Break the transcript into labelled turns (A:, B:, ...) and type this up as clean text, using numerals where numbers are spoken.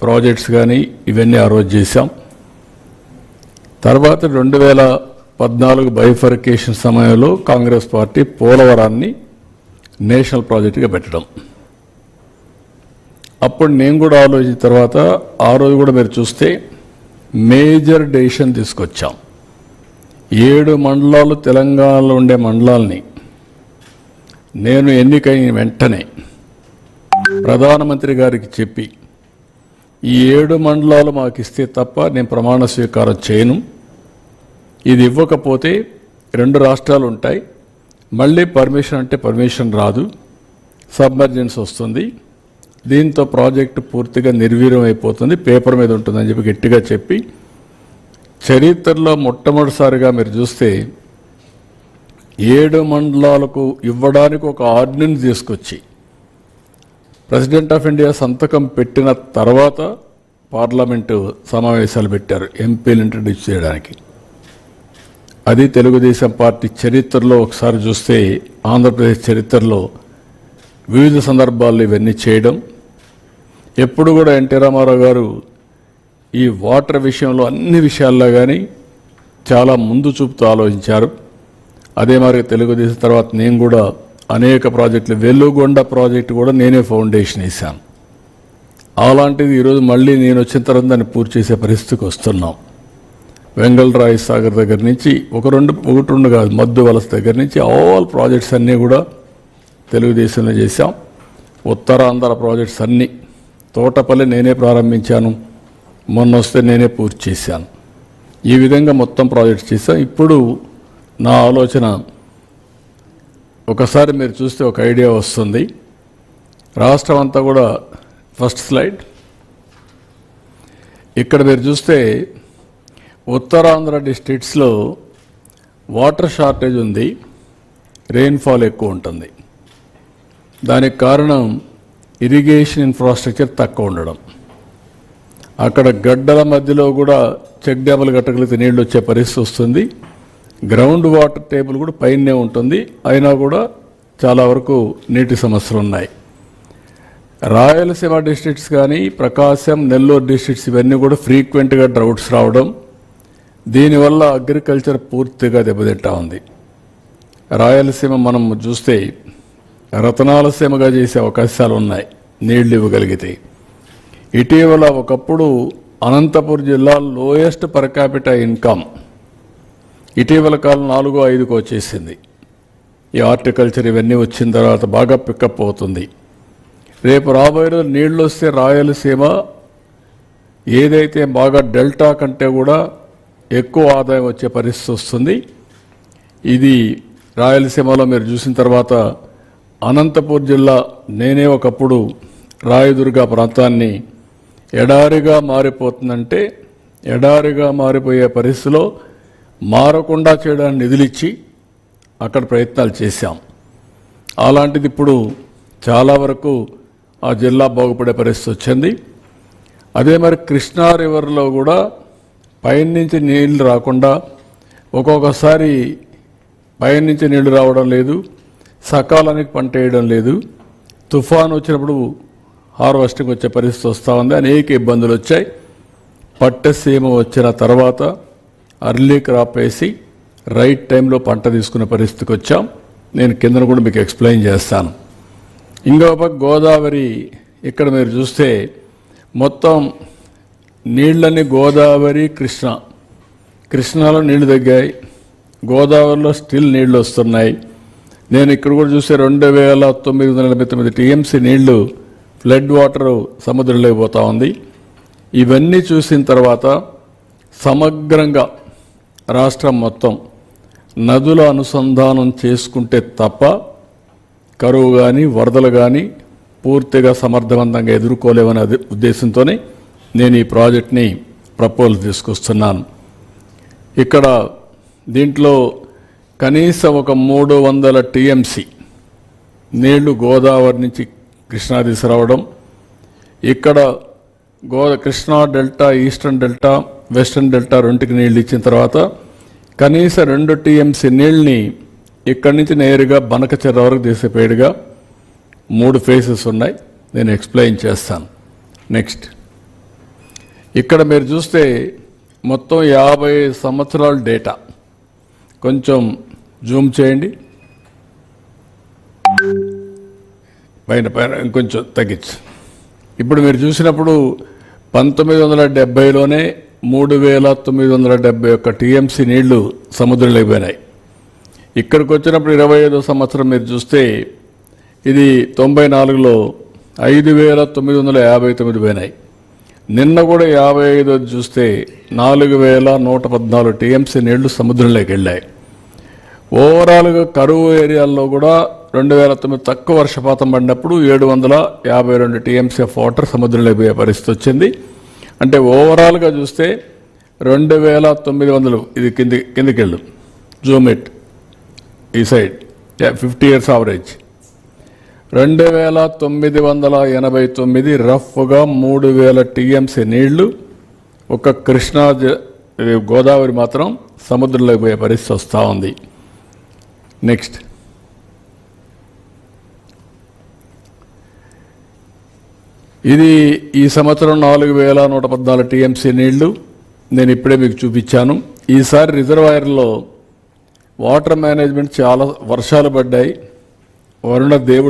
A: Projects కానీ ఇవన్నీ ఆ రోజు చేశాం. తర్వాత 2014 బైఫర్కేషన్ సమయంలో కాంగ్రెస్ పార్టీ పోలవరాన్ని నేషనల్ ప్రాజెక్టుగా పెట్టడం. అప్పుడు నేను కూడా ఆలోచించిన తర్వాత ఆ రోజు కూడా మీరు చూస్తే మేజర్ డెసిషన్ తీసుకొచ్చాం. 7 మండలాలు తెలంగాణలో ఉండే మండలాల్ని నేను ఎన్నికైన వెంటనే ప్రధానమంత్రి గారికి చెప్పి ఈ 7 మండలాలు మాకు ఇస్తే తప్ప నేను ప్రమాణ స్వీకారం చేయను, ఇది ఇవ్వకపోతే 2 రాష్ట్రాలు ఉంటాయి, మళ్ళీ పర్మిషన్ అంటే పర్మిషన్ రాదు, సబ్మర్జెన్స్ వస్తుంది, దీంతో ప్రాజెక్టు పూర్తిగా నిర్వీర్యం అయిపోతుంది, పేపర్ మీద ఉంటుందని చెప్పి గట్టిగా చెప్పి చరిత్రలో మొట్టమొదటిసారిగా మీరు చూస్తే 7 మండలాలకు ఇవ్వడానికి ఒక ఆర్డినెన్స్ తీసుకొచ్చి ప్రెసిడెంట్ ఆఫ్ ఇండియా సంతకం పెట్టిన తర్వాత పార్లమెంటు సమావేశాలు పెట్టారు ఎంపీలు ఇంట్రడ్యూస్ చేయడానికి. అది తెలుగుదేశం పార్టీ చరిత్రలో ఒకసారి చూస్తే ఆంధ్రప్రదేశ్ చరిత్రలో వివిధ సందర్భాల్లో ఇవన్నీ చేయడం. ఎప్పుడు కూడా ఎన్టీ రామారావు గారు ఈ వాటర్ విషయంలో అన్ని విషయాల్లో కానీ చాలా ముందు చూపుతూ ఆలోచించారు. అదే మరి తెలుగుదేశం తర్వాత నేను కూడా అనేక ప్రాజెక్టులు, వెల్లుగొండ ప్రాజెక్టు కూడా నేనే ఫౌండేషన్ వేశాను. అలాంటిది ఈరోజు మళ్ళీ నేను వచ్చిన తర్వాత దాన్ని పూర్తి చేసే పరిస్థితికి వస్తున్నాం. వెంగళరాయ సాగర్ దగ్గర నుంచి ఒకటి రెండు కాదు, మద్దు వలస దగ్గర నుంచి ఆల్ ప్రాజెక్ట్స్ అన్నీ కూడా తెలుగుదేశంలో చేశాం. ఉత్తరాంధ్ర ప్రాజెక్ట్స్ అన్నీ తోటపల్లి నేనే ప్రారంభించాను, మొన్న వస్తే నేనే పూర్తి చేశాను. ఈ విధంగా మొత్తం ప్రాజెక్ట్స్ చేశాం. ఇప్పుడు నా ఆలోచన ఒకసారి మీరు చూస్తే ఒక ఐడియా వస్తుంది. రాష్ట్రం అంతా కూడా ఫస్ట్ స్లైడ్ ఇక్కడ మీరు చూస్తే ఉత్తరాంధ్ర డిస్ట్రిక్ట్స్లో వాటర్ షార్టేజ్ ఉంది, రెయిన్ఫాల్ ఎక్కువ ఉంటుంది. దానికి కారణం ఇరిగేషన్ ఇన్ఫ్రాస్ట్రక్చర్ తక్కువ ఉండడం. అక్కడ గడ్డల మధ్యలో కూడా చెక్ డ్యాములు కట్టగలిగితే నీళ్ళు వచ్చే పరిస్థితి వస్తుంది. గ్రౌండ్ వాటర్ టేబుల్ కూడా పైనే ఉంటుంది, అయినా కూడా చాలా వరకు నీటి సమస్యలు ఉన్నాయి. రాయలసీమ డిస్ట్రిక్ట్స్ కానీ ప్రకాశం, నెల్లూరు డిస్ట్రిక్ట్స్ ఇవన్నీ కూడా ఫ్రీక్వెంట్గా డ్రౌట్స్ రావడం, దీనివల్ల అగ్రికల్చర్ పూర్తిగా దెబ్బతింటా ఉంది. రాయలసీమ మనం చూస్తే రతనాలసీమగా చేసే అవకాశాలు ఉన్నాయి నీళ్లు ఇవ్వగలిగితే. ఇటీవల ఒకప్పుడు అనంతపురం జిల్లా లోయెస్ట్ పర్ క్యాపిటా ఇన్కమ్ ఇటీవల కాలం 4-5కు వచ్చేసింది. ఈ హార్టికల్చర్ ఇవన్నీ వచ్చిన తర్వాత బాగా పికప్ అవుతుంది. రేపు రాబోయే రోజు నీళ్ళు వస్తే రాయలసీమ ఏదైతే బాగా డెల్టా కంటే కూడా ఎక్కువ ఆదాయం వచ్చే పరిస్థితి వస్తుంది. ఇది రాయలసీమలో మీరు చూసిన తర్వాత అనంతపూర్ జిల్లా నేనే ఒకప్పుడు రాయదుర్గ ప్రాంతాన్ని ఎడారిగా మారిపోతుందంటే ఎడారిగా మారిపోయే పరిస్థితిలో మారకుండా చేయడానికి నిధులిచ్చి అక్కడ ప్రయత్నాలు చేశాం. అలాంటిది ఇప్పుడు చాలా వరకు ఆ జిల్లా బాగుపడే పరిస్థితి వచ్చింది. అదే మరి కృష్ణా రివర్లో కూడా పైనుంచి నీళ్లు రాకుండా ఒక్కొక్కసారి పైనుంచి నీళ్లు రావడం లేదు, సకాలానికి పంట వేయడం లేదు, తుఫాను వచ్చినప్పుడు హార్వెస్టింగ్ వచ్చే పరిస్థితి వస్తూ ఉంది, అనేక ఇబ్బందులు వచ్చాయి. పట్టసీమ వచ్చిన తర్వాత అర్లీ క్రాప్ వేసి రైట్ టైంలో పంట తీసుకునే పరిస్థితికి వచ్చాం. నేను కిందన కూడా మీకు ఎక్స్ప్లెయిన్ చేస్తాను. ఇంకొక గోదావరి ఇక్కడ మీరు చూస్తే మొత్తం నీళ్ళని గోదావరి కృష్ణాలో నీళ్లు తగ్గాయి, గోదావరిలో స్టిల్ నీళ్లు వస్తున్నాయి. నేను ఇక్కడ కూడా చూస్తే 2949 టీఎంసీ నీళ్లు ఫ్లడ్ వాటర్ సముద్రంలోకి పోతూ ఉంది. ఇవన్నీ చూసిన తర్వాత సమగ్రంగా రాష్ట్రం మొత్తం నదుల అనుసంధానం చేసుకుంటే తప్ప కరువు కానీ వరదలు కానీ పూర్తిగా సమర్థవంతంగా ఎదుర్కోలేమనే ఉద్దేశంతోనే నేను ఈ ప్రాజెక్ట్ని ప్రపోజల్ తీసుకొస్తున్నాను. ఇక్కడ దీంట్లో కనీసం ఒక 300 టీఎంసీ నీళ్లు గోదావరి నుంచి కృష్ణా తీసుకురావడం, ఇక్కడ Krishna delta, eastern delta, western delta రెండుకి నీళ్ళు ఇచ్చిన తర్వాత కనీసం 2 టీఎంసీ నీళ్ళని ఇక్కడి నుంచి నేరుగా బనకచెర్ల వరకు తీసేపేడుగా 3 ఫేసెస్ ఉన్నాయి. నేను ఎక్స్ప్లెయిన్ చేస్తాను. నెక్స్ట్ ఇక్కడ మీరు చూస్తే మొత్తం 50 సంవత్సరాల డేటా. కొంచెం జూమ్ చేయండి, పైన ఇంకొంచెం తగ్గించు. ఇప్పుడు మీరు చూసినప్పుడు 1970లోనే 3,971 టీఎంసీ నీళ్లు సముద్రంలోకి పోయినాయి. ఇక్కడికి వచ్చినప్పుడు 25వ సంవత్సరం మీరు చూస్తే ఇది 94లో 5,959 పోయినాయి. నిన్న కూడా 55 చూస్తే 4,114 టీఎంసీ నీళ్లు సముద్రంలోకి వెళ్ళాయి. ఓవరాల్గా కరువు ఏరియాల్లో కూడా 2009 తక్కువ వర్షపాతం పడినప్పుడు 752 టీఎంసీ ఆఫ్ వాటర్ సముద్రంలోకి పోయే పరిస్థితి వచ్చింది. అంటే ఓవరాల్గా చూస్తే 2,900, ఇది కిందికి వెళ్ళు, జూమ్ ఇట్ ఈ సైడ్, 50 years యావరేజ్ 2,989 రఫ్గా 3,000 టీఎంసీ నీళ్లు ఒక కృష్ణా గోదావరి మాత్రం సముద్రంలోకి పోయే పరిస్థితి వస్తూ ఉంది. నెక్స్ట్, ఇది ఈ సంవత్సరం 4,114 టీఎంసీ నీళ్లు నేను ఇప్పుడే మీకు చూపించాను. ఈసారి రిజర్వాయర్లో వాటర్ మేనేజ్మెంట్ చాలా వర్షాలు పడ్డాయి. వరుణ దేవుడు